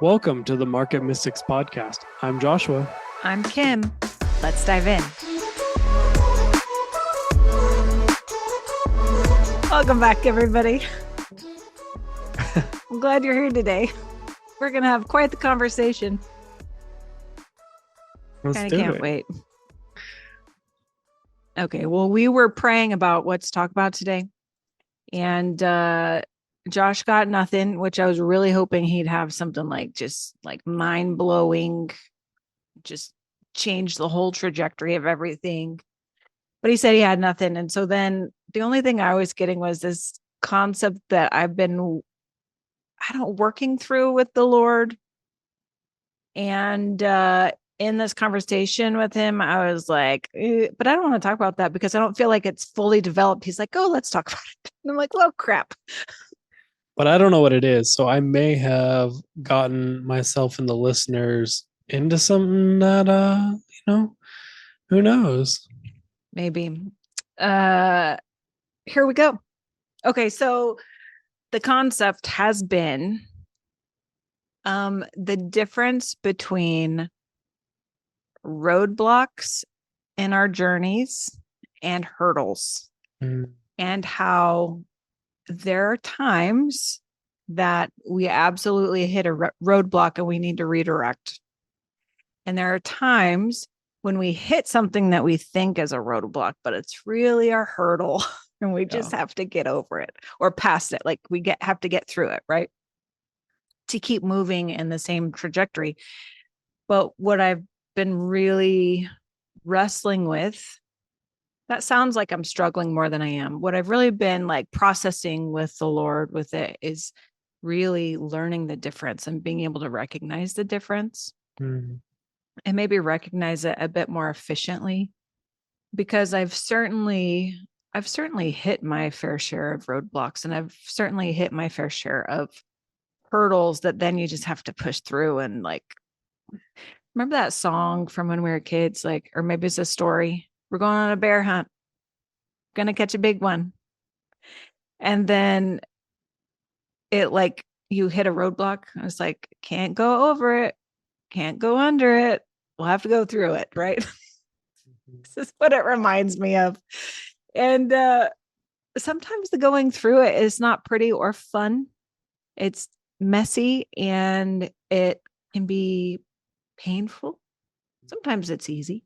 Welcome to the Market Mystics podcast. I'm Joshua. I'm Kim. Let's dive in. Welcome back, everybody. I'm glad you're here today. We're going to have quite the conversation. Let's Can't wait. Okay, well, we were praying about what to talk about today. And Josh got nothing, which I was really hoping he'd have something just mind-blowing, just change the whole trajectory of everything. But he said he had nothing. And so then the only thing I was getting was this concept that I've been, working through with the Lord. And in this conversation with him, I was like, but I don't want to talk about that because I don't feel like it's fully developed. He's like, oh, let's talk about it. And I'm like, well, crap. But I don't know what it is. So I may have gotten myself and the listeners into something that, who knows? Maybe. Here we go. Okay, so the concept has been the difference between roadblocks in our journeys and hurdles, and how there are times that we absolutely hit a roadblock and we need to redirect. And there are times when we hit something that we think is a roadblock, but it's really a hurdle and we just have to get over it or past it. Like have to get through it, right? To keep moving in the same trajectory. But what I've been really wrestling with, that sounds like I'm struggling more than I am. What I've really been processing with the Lord with it is really learning the difference and being able to recognize the difference. And maybe recognize it a bit more efficiently, because I've certainly hit my fair share of roadblocks, and I've certainly hit my fair share of hurdles that then you just have to push through. And remember that song from when we were kids, or maybe it's a story. We're going on a bear hunt, gonna catch a big one. And then it you hit a roadblock. I was like, can't go over it, can't go under it. We'll have to go through it, right? This is what it reminds me of. And sometimes the going through it is not pretty or fun. It's messy and it can be painful. Sometimes it's easy.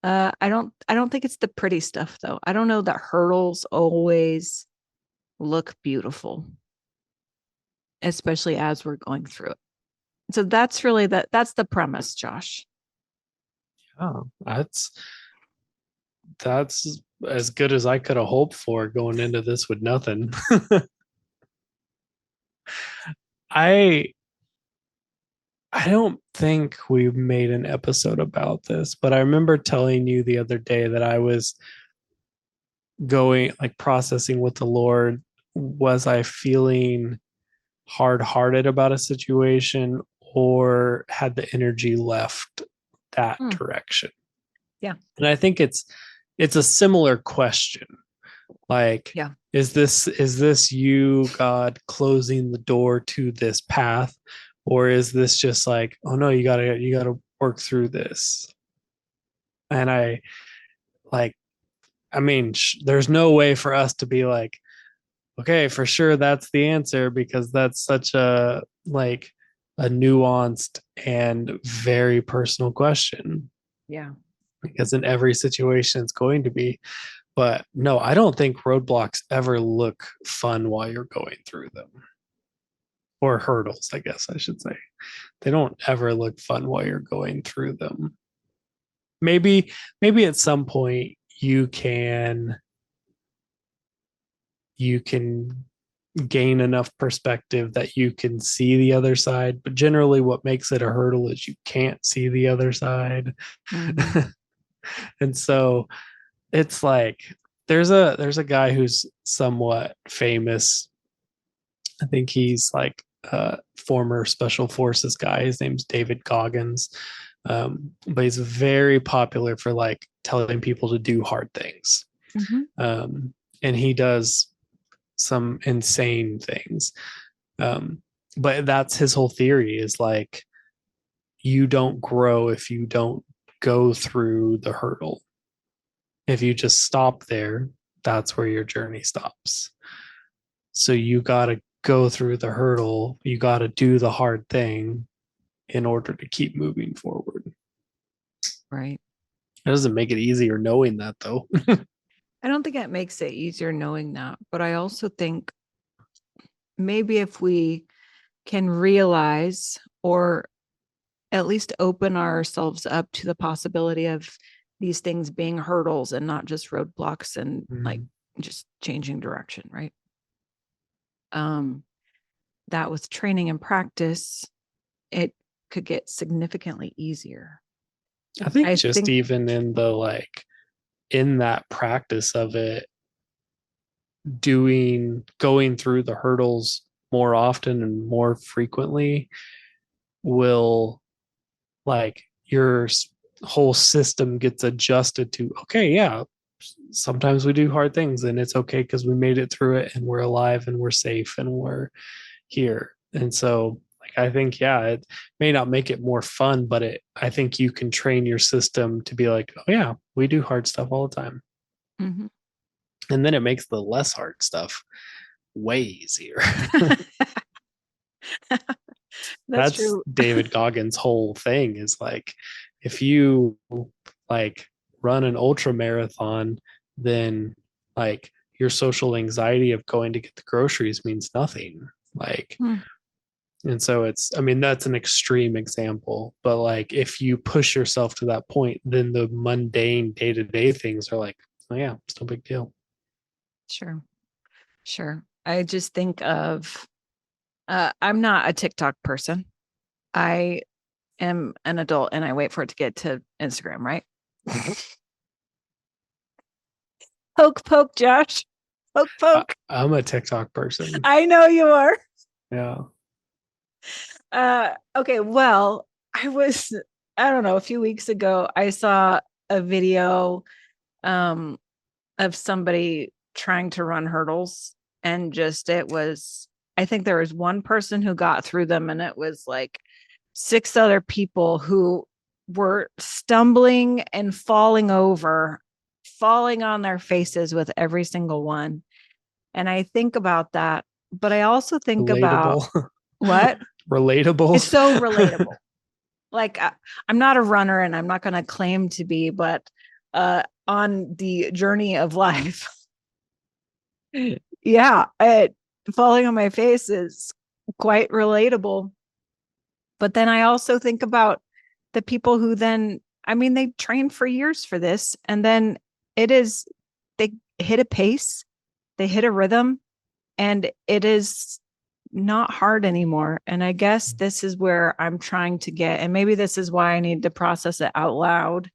I don't think it's the pretty stuff though. I don't know that hurdles always look beautiful, especially as we're going through it. So that's really that's the premise, Josh. Oh, that's as good as I could have hoped for going into this with nothing. I don't think we made an episode about this, but I remember telling you the other day that I was going processing with the Lord. Was I feeling hard-hearted about a situation, or had the energy left that direction? Yeah. And I think it's a similar question. Is this you, God, closing the door to this path? Or is this just oh no, you gotta work through this? And there's no way for us to be okay, for sure that's the answer, because that's such a nuanced and very personal question. Yeah. Because in every situation it's going to be. But no, I don't think roadblocks ever look fun while you're going through them. Or hurdles, I guess I should say. They don't ever look fun while you're going through them. Maybe at some point you can gain enough perspective that you can see the other side, but generally what makes it a hurdle is you can't see the other side. Mm-hmm. And so it's there's a guy who's somewhat famous. I think he's former special forces guy. His name's David Goggins. But he's very popular for telling people to do hard things. Mm-hmm. And he does some insane things. But that's his whole theory is like, you don't grow if you don't go through the hurdle. If you just stop there, that's where your journey stops. So you got to go through the hurdle. You got to do the hard thing in order to keep moving forward. Right. It doesn't make it easier knowing that, though. I don't think it makes it easier knowing that, but I also think maybe if we can realize or at least open ourselves up to the possibility of these things being hurdles and not just roadblocks and like just changing direction, right? That with training and practice, it could get significantly easier. I think just even in the like in that practice of it, going through the hurdles more often and more frequently will like your whole system gets adjusted to, okay, yeah, sometimes we do hard things and it's okay because we made it through it and we're alive and we're safe and we're here. And so like I think, yeah, it may not make it more fun, but I think you can train your system to be like, oh yeah, we do hard stuff all the time. Mm-hmm. And then it makes the less hard stuff way easier. That's true. David Goggins' whole thing is like, if you like run an ultra marathon, then like your social anxiety of going to get the groceries means nothing. Like, and so it's, I mean, that's an extreme example, but like if you push yourself to that point, then the mundane day to day things are like, oh yeah, it's no big deal. Sure. I just think of, I'm not a TikTok person. I am an adult and I wait for it to get to Instagram, right? Poke, poke, Josh. Poke, poke. I'm a TikTok person. I know you are. Yeah. Okay. Well, I don't know, a few weeks ago, I saw a video of somebody trying to run hurdles and I think there was one person who got through them and it was like 6 other people who were stumbling and falling over, falling on their faces with every single one. And I think about that, but I also think Relatable. about what? Relatable. It's so relatable. Like I'm not a runner and I'm not going to claim to be, but on the journey of life, yeah, falling on my face is quite relatable. But then I also think about the people who then, I mean, they trained for years for this, and then they hit a pace, they hit a rhythm, and it is not hard anymore. And I guess this is where I'm trying to get, and maybe this is why I need to process it out loud.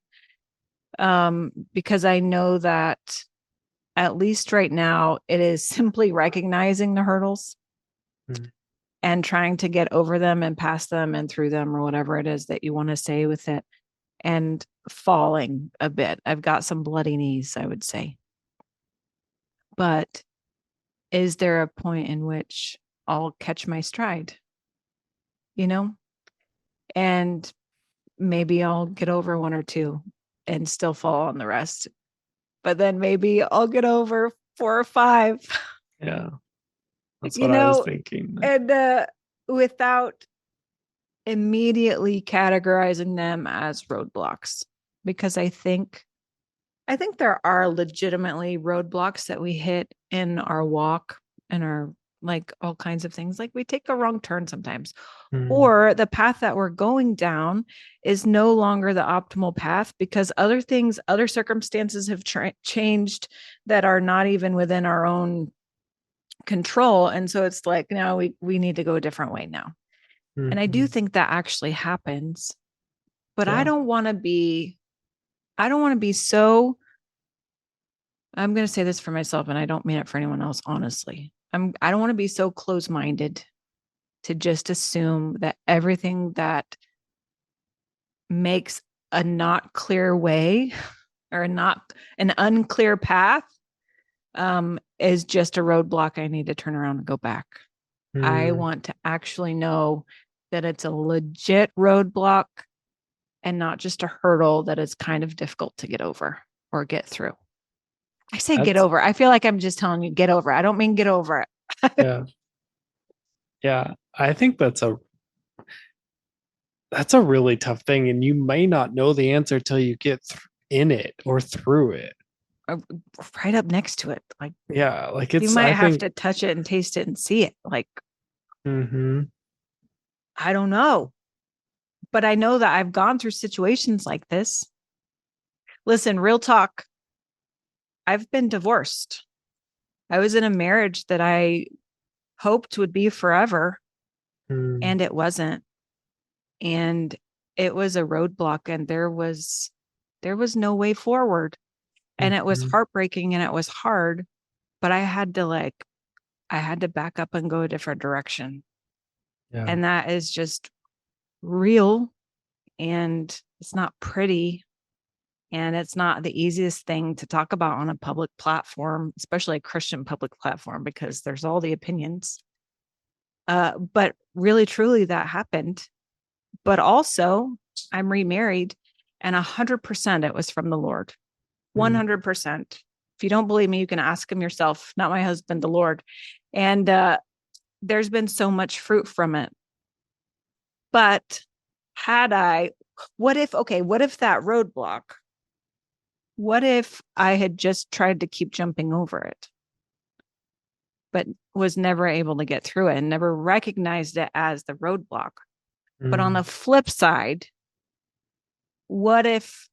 Because I know that at least right now, it is simply recognizing the hurdles and trying to get over them and past them and through them or whatever it is that you want to say with it, and falling a bit. I've got some bloody knees, I would say. But is there a point in which I'll catch my stride? You know? And maybe I'll get over one or two and still fall on the rest. But then maybe I'll get over 4 or 5. Yeah. That's what I was thinking. And without immediately categorizing them as roadblocks, because I think there are legitimately roadblocks that we hit in our walk and our like all kinds of things. Like we take a wrong turn sometimes, or the path that we're going down is no longer the optimal path because other circumstances have changed that are not even within our own control. And so it's like, now we need to go a different way now. And I do think that actually happens, but I don't want to be so, I'm going to say this for myself and I don't mean it for anyone else. Honestly, I don't want to be so close-minded to just assume that everything that makes a not clear way or not an unclear path is just a roadblock. I need to turn around and go back. I want to actually know that it's a legit roadblock and not just a hurdle that is kind of difficult to get over or get through. I say get over. I feel like I'm just telling you get over. I don't mean get over it. Yeah. Yeah. I think that's a really tough thing. And you may not know the answer till you get in it or through it. Right up next to it. Like, yeah, like it's, you might have to touch it and taste it and see it. Like, I don't know, but I know that I've gone through situations like this. Listen, real talk. I've been divorced. I was in a marriage that I hoped would be forever, and it wasn't. And it was a roadblock, and there was no way forward. And it was heartbreaking and it was hard, but I had to back up and go a different direction. Yeah. And that is just real, and it's not pretty, and it's not the easiest thing to talk about on a public platform, especially a Christian public platform, because there's all the opinions. But really, truly, that happened. But also, I'm remarried, and 100% it was from the Lord. 100%. If you don't believe me, you can ask him yourself, not my husband, the Lord. And there's been so much fruit from it. But what if that roadblock, what if I had just tried to keep jumping over it, but was never able to get through it and never recognized it as the roadblock? But on the flip side, what if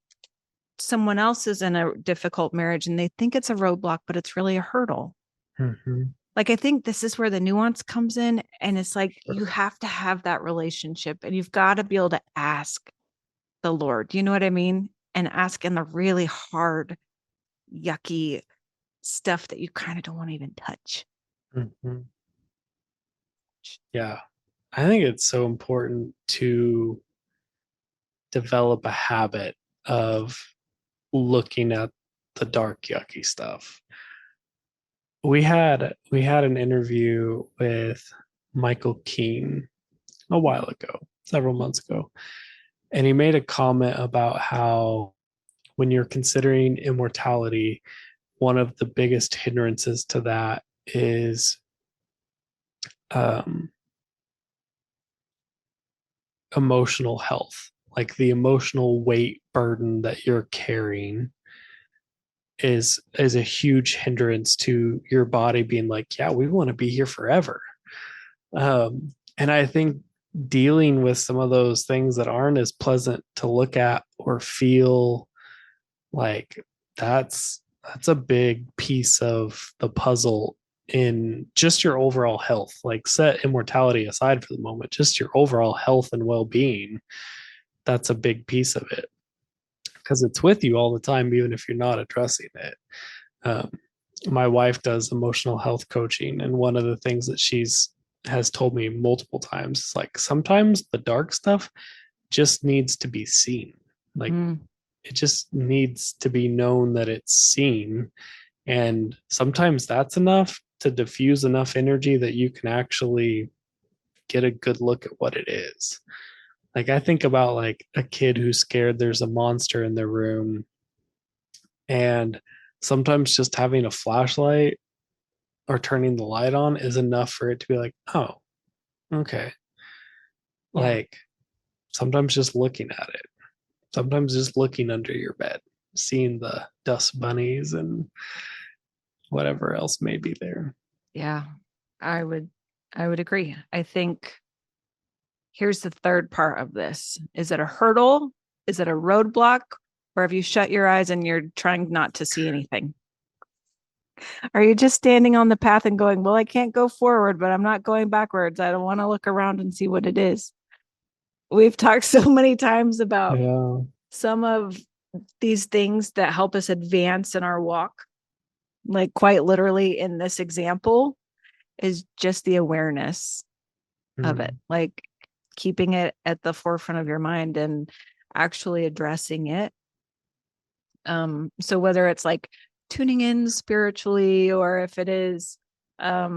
someone else is in a difficult marriage and they think it's a roadblock, but it's really a hurdle? Like, I think this is where the nuance comes in. And it's like, you have to have that relationship, and you've got to be able to ask the Lord, you know what I mean? And ask in the really hard, yucky stuff that you kind of don't want to even touch. Yeah. I think it's so important to develop a habit of looking at the dark, yucky stuff. We had an interview with Michael Keene a while ago, several months ago, and he made a comment about how when you're considering immortality, one of the biggest hindrances to that is emotional health. Like, the emotional weight burden that you're carrying is a huge hindrance to your body being like, yeah, we want to be here forever. And I think dealing with some of those things that aren't as pleasant to look at or feel, like, that's a big piece of the puzzle in just your overall health. Like, set immortality aside for the moment, just your overall health and well-being, that's a big piece of it, because it's with you all the time, even if you're not addressing it. My wife does emotional health coaching, and one of the things that has told me multiple times is, like, sometimes the dark stuff just needs to be seen. Like, it just needs to be known that it's seen. And sometimes that's enough to diffuse enough energy that you can actually get a good look at what it is. Like, I think about, like, a kid who's scared there's a monster in their room, and sometimes just having a flashlight or turning the light on is enough for it to be like, oh, okay. Yeah. Like, sometimes just looking at it, sometimes just looking under your bed, seeing the dust bunnies and whatever else may be there. Yeah, I would agree. I think here's the third part of this. Is it a hurdle? Is it a roadblock? Or have you shut your eyes and you're trying not to see anything? Are you just standing on the path and going, well, I can't go forward, but I'm not going backwards. I don't want to look around and see what it is. We've talked so many times about some of these things that help us advance in our walk. Like, quite literally in this example is just the awareness of it, like keeping it at the forefront of your mind and actually addressing it. So whether it's like tuning in spiritually, or if it is, I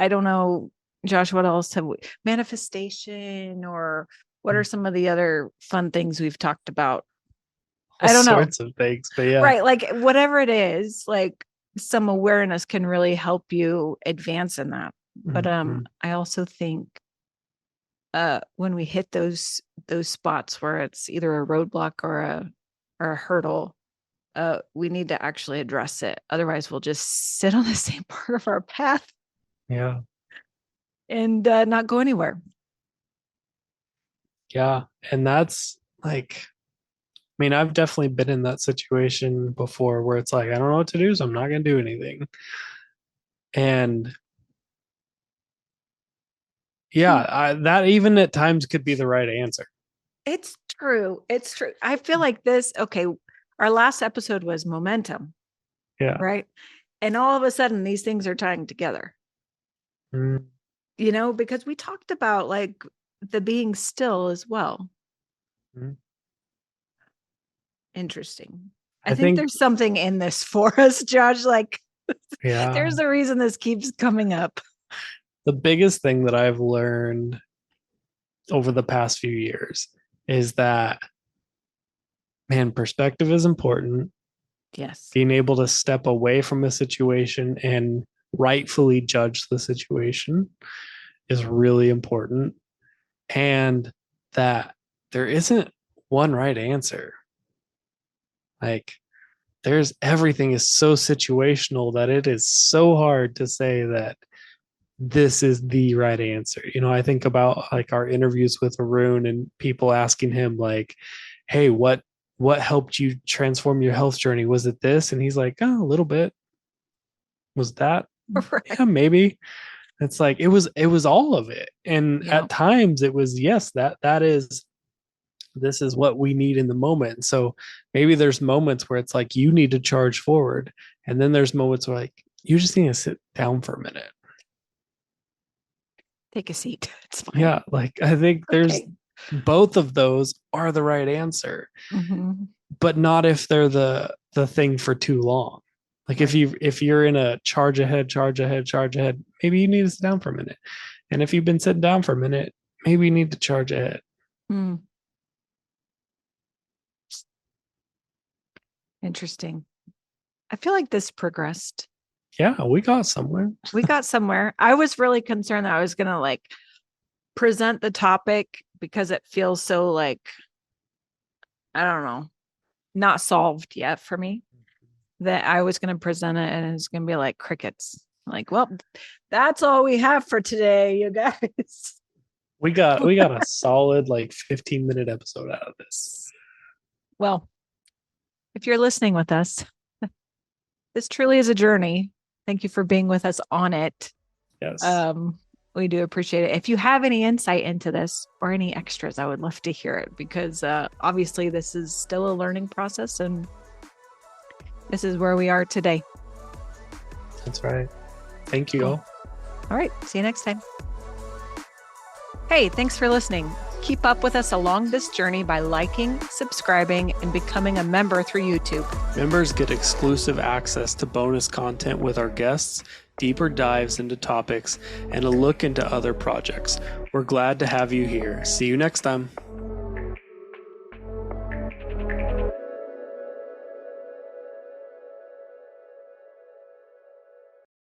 don't know, Josh, what else have we manifestation, or what are some of the other fun things we've talked about? All I don't know. sorts of things, but yeah. Right. Like whatever it is, like some awareness can really help you advance in that. But I also think when we hit those spots where it's either a roadblock or a hurdle, we need to actually address it. Otherwise we'll just sit on the same part of our path. Yeah. And not go anywhere. Yeah. And that's like, I mean, I've definitely been in that situation before where it's like, I don't know what to do, so I'm not going to do anything. And yeah, that even at times could be the right answer. It's true. It's true. I feel like this, okay, our last episode was momentum. Yeah. Right. And all of a sudden, these things are tying together. You know, because we talked about like the being still as well. Interesting. I think there's something in this for us, Josh. Like, there's a reason this keeps coming up. The biggest thing that I've learned over the past few years is that, man, perspective is important. Yes. Being able to step away from a situation and rightfully judge the situation is really important. And that there isn't one right answer. Like, everything is so situational that it is so hard to say that this is the right answer. You know, I think about like our interviews with Arun and people asking him like, hey, what helped you transform your health journey? Was it this? And he's like, oh, a little bit. Was that? Right. Yeah, maybe. It's like it was all of it. And at times it was, yes, this is what we need in the moment. So maybe there's moments where it's like you need to charge forward. And then there's moments where like you just need to sit down for a minute. Take a seat. It's fine. Yeah. Like I think there's both of those are the right answer, but not if they're the thing for too long. Like if you're in a charge ahead, maybe you need to sit down for a minute. And if you've been sitting down for a minute, maybe you need to charge ahead. Interesting. I feel like this progressed. Yeah, we got somewhere. I was really concerned that I was going to like present the topic because it feels so like, I don't know, not solved yet for me, that I was going to present it and it's going to be like crickets. Like, well, that's all we have for today, you guys. We got a solid like 15-minute episode out of this. Well, if you're listening with us, this truly is a journey. Thank you for being with us on it. Yes. We do appreciate it. If you have any insight into this or any extras, I would love to hear it because obviously this is still a learning process and this is where we are today. That's right. Thank you all. All right. See you next time. Hey, thanks for listening. Keep up with us along this journey by liking, subscribing, and becoming a member through YouTube. Members get exclusive access to bonus content with our guests, deeper dives into topics, and a look into other projects. We're glad to have you here. See you next time.